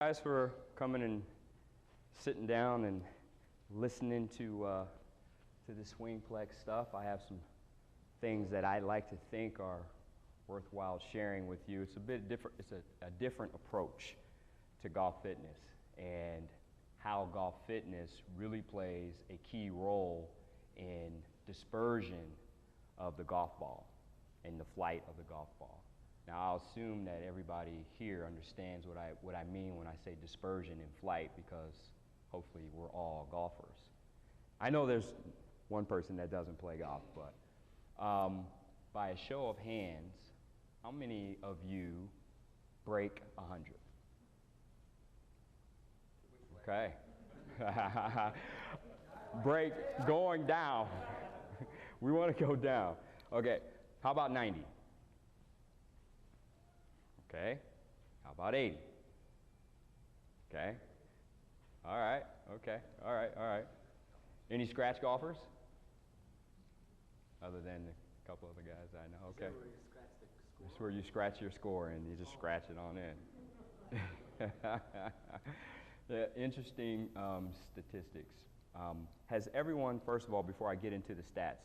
Guys, for coming and sitting down and listening to the SwingPlex stuff. I have some things that I like to think are worthwhile sharing with you. It's a bit different. It's a different approach to golf fitness and how golf fitness really plays a key role in dispersion of the golf ball and the flight of the golf ball. Now, I'll assume that everybody here understands what I mean when I say dispersion in flight, because hopefully we're all golfers. I know there's one person that doesn't play golf, but by a show of hands, how many of you break 100? Okay. Break, going down. We want to go down. Okay, how about 90? Okay, how about 80? Okay, all right, okay, all right. Any scratch golfers? Other than a couple other guys I know, okay. That's where you scratch your score and you just scratch it on in. Yeah, interesting statistics. Has everyone, first of all, before I get into the stats,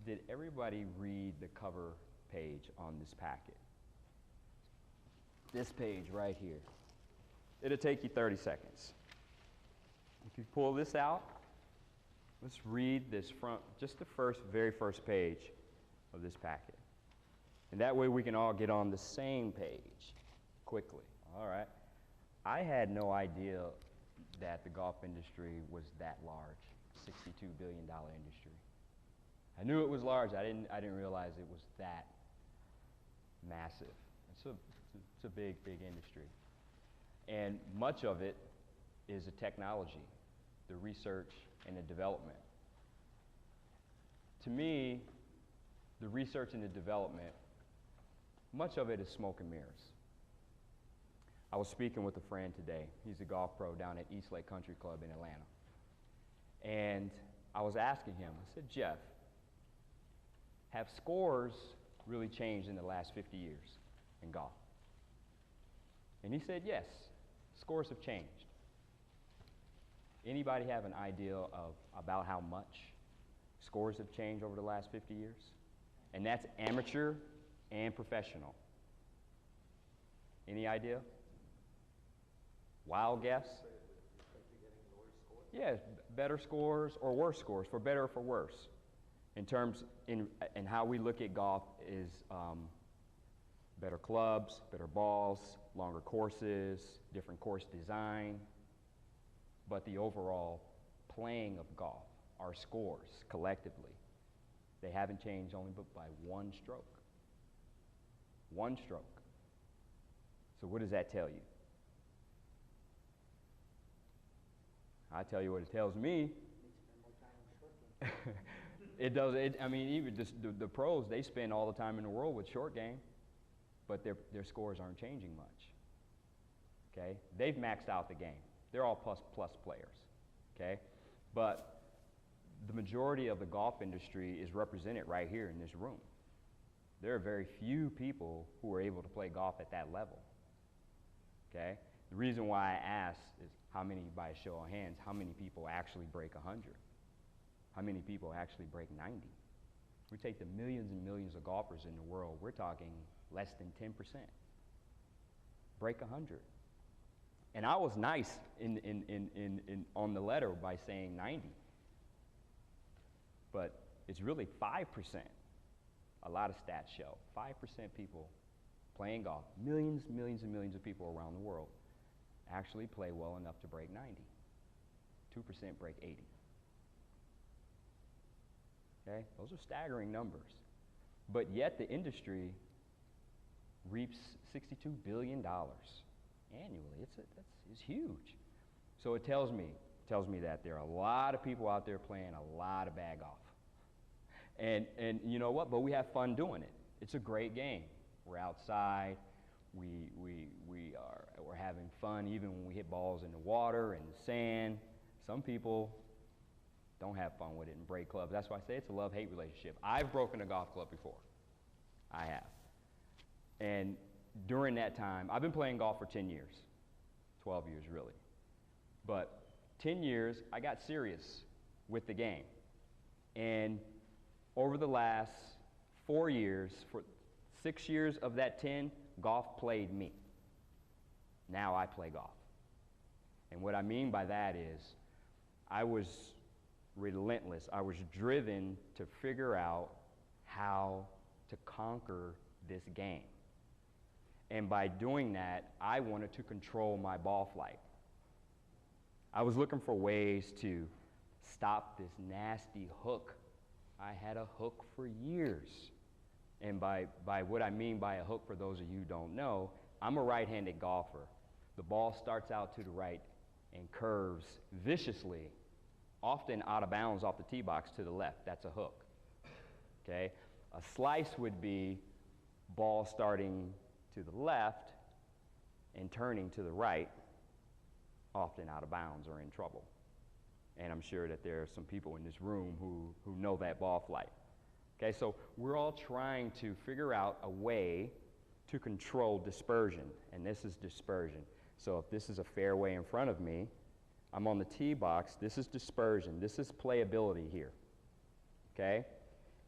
did everybody read the cover page on this packet? This page right here. It'll take you 30 seconds. If you pull this out, let's read this front, just the very first page of this packet. And that way we can all get on the same page quickly. All right. I had no idea that the golf industry was that large, $62 billion industry. I knew it was large. I didn't realize it was that massive. It's a big industry. And much of it is the technology, the research and the development. To me, the research and the development, much of it is smoke and mirrors. I was speaking with a friend today. He's a golf pro down at East Lake Country Club in Atlanta. And I was asking him, I said, Jeff, have scores really changed in the last 50 years in golf? And he said, yes, scores have changed. Anybody have an idea about how much scores have changed over the last 50 years? And that's amateur and professional. Any idea? Wild guess? Yeah, better scores or worse scores, for better or for worse. In terms, in how we look at golf is better clubs, better balls, longer courses, different course design. But the overall playing of golf, our scores collectively, they haven't changed only but by one stroke. One stroke. So what does that tell you? I tell you what it tells me. It does. I mean, even just the pros, they spend all the time in the world with short game, but their scores aren't changing much. Okay, they've maxed out the game. They're all plus players. Okay, but the majority of the golf industry is represented right here in this room. There are very few people who are able to play golf at that level. Okay, the reason why I asked is how many, by a show of hands, how many people actually break 100? How many people actually break 90? We take the millions and millions of golfers in the world, we're talking less than 10%. Break 100. And I was nice on the letter by saying 90. But it's really 5%. A lot of stats show 5% people playing golf, millions and millions of people around the world, actually play well enough to break 90. 2% break 80. Okay, those are staggering numbers. But yet the industry reaps $62 billion annually. It's huge. So it tells me that there are a lot of people out there playing a lot of bad golf. And you know what? But we have fun doing it. It's a great game. We're outside. We're having fun even when we hit balls in the water and the sand. Some people don't have fun with it and break clubs. That's why I say it's a love-hate relationship. I've broken a golf club before. I have. And during that time, I've been playing golf for 10 years. 12 years really. But 10 years, I got serious with the game. And over the last 4 years, for 6 years of that 10, golf played me. Now I play golf. And what I mean by that is I was relentless. I was driven to figure out how to conquer this game. And by doing that, I wanted to control my ball flight. I was looking for ways to stop this nasty hook. I had a hook for years. And by what I mean by a hook, for those of you who don't know, I'm a right-handed golfer. The ball starts out to the right and curves viciously, often out of bounds off the tee box to the left. That's a hook. Okay? A slice would be ball starting to the left and turning to the right, often out of bounds or in trouble. And I'm sure that there are some people in this room who know that ball flight. Okay, so we're all trying to figure out a way to control dispersion, and this is dispersion. So if this is a fairway in front of me, I'm on the tee box, this is dispersion, this is playability here. Okay?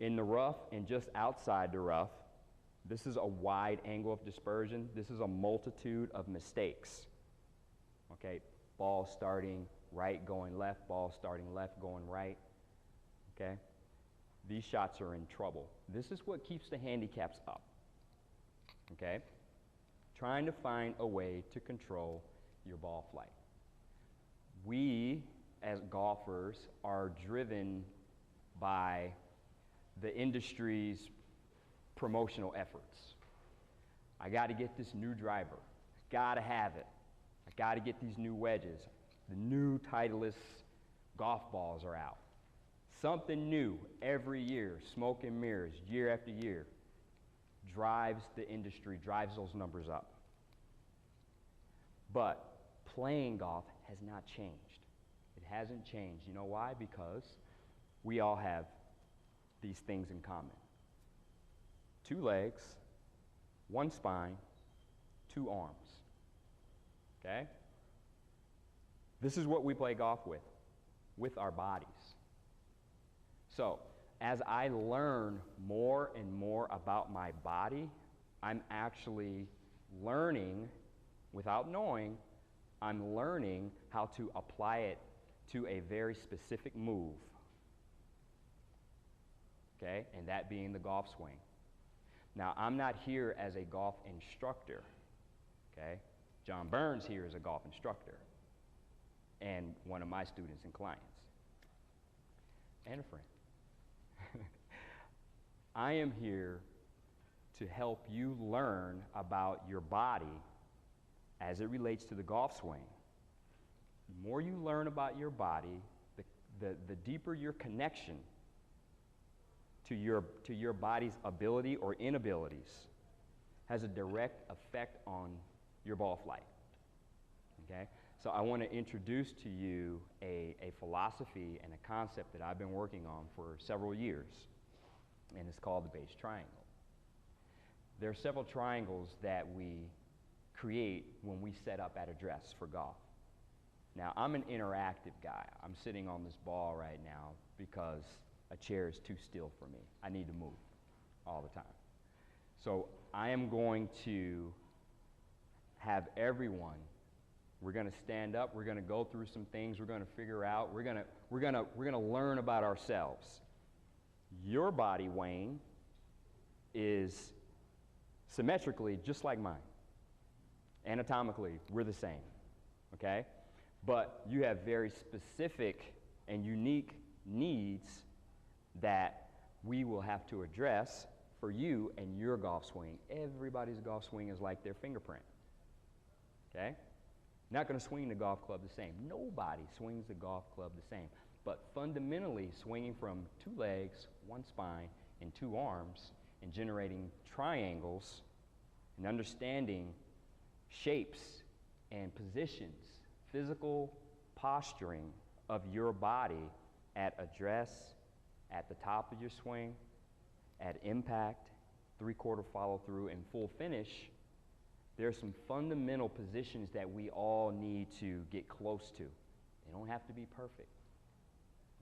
In the rough and just outside the rough, this is a wide angle of dispersion. This is a multitude of mistakes. Okay? Ball starting right, going left, ball starting left, going right. Okay? These shots are in trouble. This is what keeps the handicaps up. Okay? Trying to find a way to control your ball flight. We, as golfers, are driven by the industry's promotional efforts. I got to get this new driver. Got to have it. I got to get these new wedges. The new Titleist golf balls are out. Something new every year, smoke and mirrors, year after year, drives the industry, drives those numbers up. But playing golf has not changed. It hasn't changed. You know why? Because we all have these things in common. 2 legs, 1 spine, 2 arms. Okay? This is what we play golf with our bodies. So, as I learn more and more about my body, I'm actually learning, without knowing, I'm learning how to apply it to a very specific move. Okay? And that being the golf swing. Now, I'm not here as a golf instructor. Okay? John Burns here is a golf instructor and one of my students and clients and a friend. I am here to help you learn about your body as it relates to the golf swing. The more you learn about your body, the deeper your connection to your body's ability or inabilities has a direct effect on your ball flight. Okay? So I want to introduce to you a philosophy and a concept that I've been working on for several years, and it's called the base triangle. There are several triangles that we create when we set up at address for golf. Now, I'm an interactive guy. I'm sitting on this ball right now because a chair is too still for me. I need to move all the time. So I am going to have everyone, we're going to stand up, we're going to go through some things, we're going to figure out, we're going to learn about ourselves. Your body, Wayne, is symmetrically just like mine. Anatomically, we're the same, okay? But you have very specific and unique needs that we will have to address for you and your golf swing. Everybody's golf swing is like their fingerprint, okay? Not going to swing the golf club the same. Nobody swings the golf club the same. But fundamentally, swinging from 2 legs, 1 spine, and 2 arms, and generating triangles, and understanding shapes and positions, physical posturing of your body at address, at the top of your swing, at impact, 3/4 follow through, and full finish, there are some fundamental positions that we all need to get close to. They don't have to be perfect.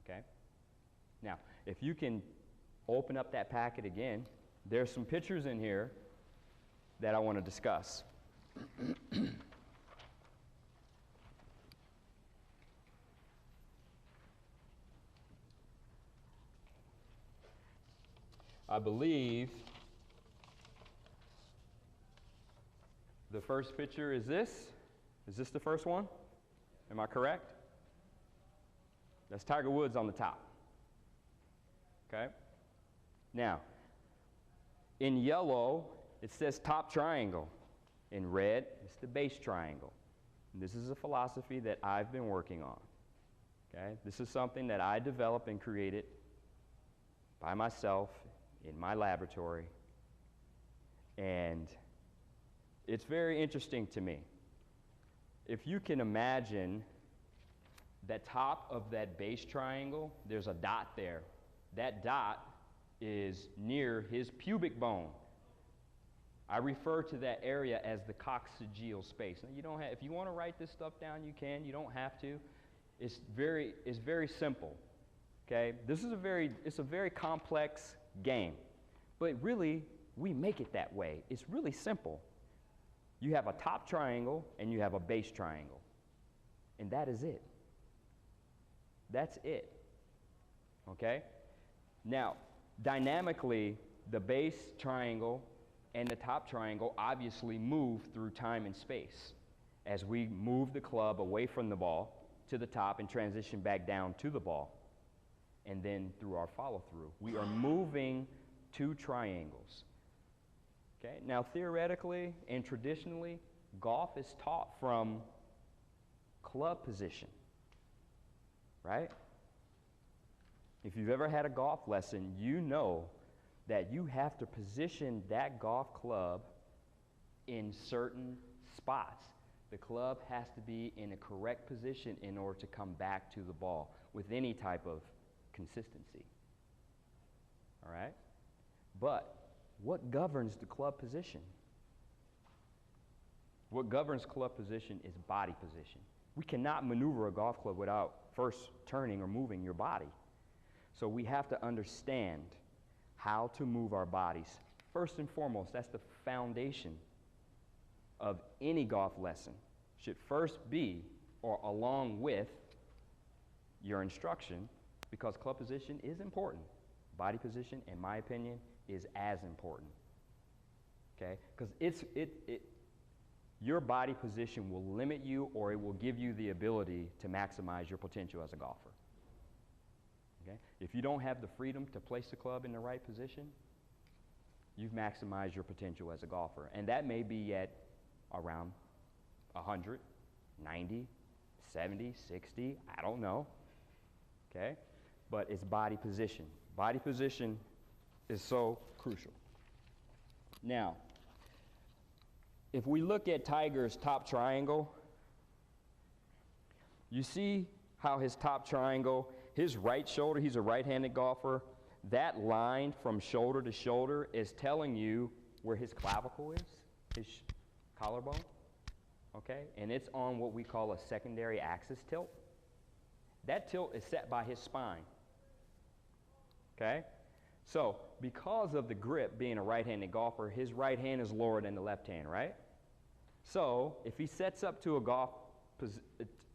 Okay? Now, if you can open up that packet again, there's some pictures in here that I want to discuss. I believe the first picture is this. Is this the first one? Am I correct? That's Tiger Woods on the top. Okay? Now, in yellow, it says top triangle. In red, it's the base triangle. And this is a philosophy that I've been working on. Okay? This is something that I developed and created by myself in my laboratory. And it's very interesting to me. If you can imagine the top of that base triangle, there's a dot there. That dot is near his pubic bone. I refer to that area as the coccygeal space. Now, you don't have, if you want to write this stuff down, you can. You don't have to. It's very simple. Okay? It's a very complex game. But really, we make it that way. It's really simple. You have a top triangle and you have a base triangle. And that is it. That's it. Okay? Now, dynamically, the base triangle and the top triangle obviously move through time and space as we move the club away from the ball to the top and transition back down to the ball, and then through our follow-through. We are moving two triangles. Okay? Now, theoretically and traditionally, golf is taught from club position, right? If you've ever had a golf lesson, you know that you have to position that golf club in certain spots. The club has to be in a correct position in order to come back to the ball with any type of consistency. All right? But what governs the club position? What governs club position is body position. We cannot maneuver a golf club without first turning or moving your body. So we have to understand how to move our bodies. First and foremost, that's the foundation of any golf lesson. Should first be, or along with, your instruction, because club position is important. Body position, in my opinion, is as important. Okay? Because your body position will limit you, or it will give you the ability to maximize your potential as a golfer. Okay? If you don't have the freedom to place the club in the right position, you've maximized your potential as a golfer. And that may be at around 100, 90, 70, 60, I don't know. Okay? But it's body position. Body position is so crucial. Now, if we look at Tiger's top triangle, you see how his top triangle, his right shoulder, he's a right-handed golfer, that line from shoulder to shoulder is telling you where his clavicle is, his collarbone, okay? And it's on what we call a secondary axis tilt. That tilt is set by his spine, okay? So, because of the grip being a right-handed golfer, his right hand is lower than the left hand, right? So, if he sets up to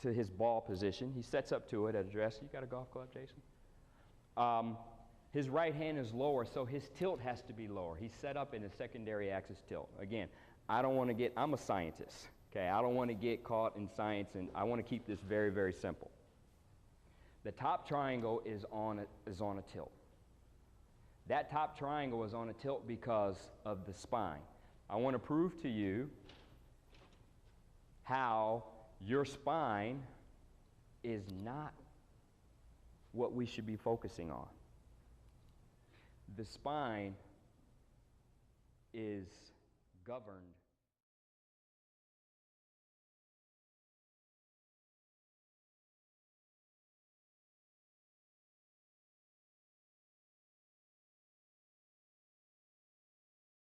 to his ball position, he sets up to it at address. You got a golf club, Jason? His right hand is lower, so his tilt has to be lower. He's set up in a secondary axis tilt. Again, I'm a scientist, okay? I don't want to get caught in science, and I want to keep this very, very simple. The top triangle is on a tilt. That top triangle is on a tilt because of the spine. I want to prove to you how your spine is not what we should be focusing on. The spine is governed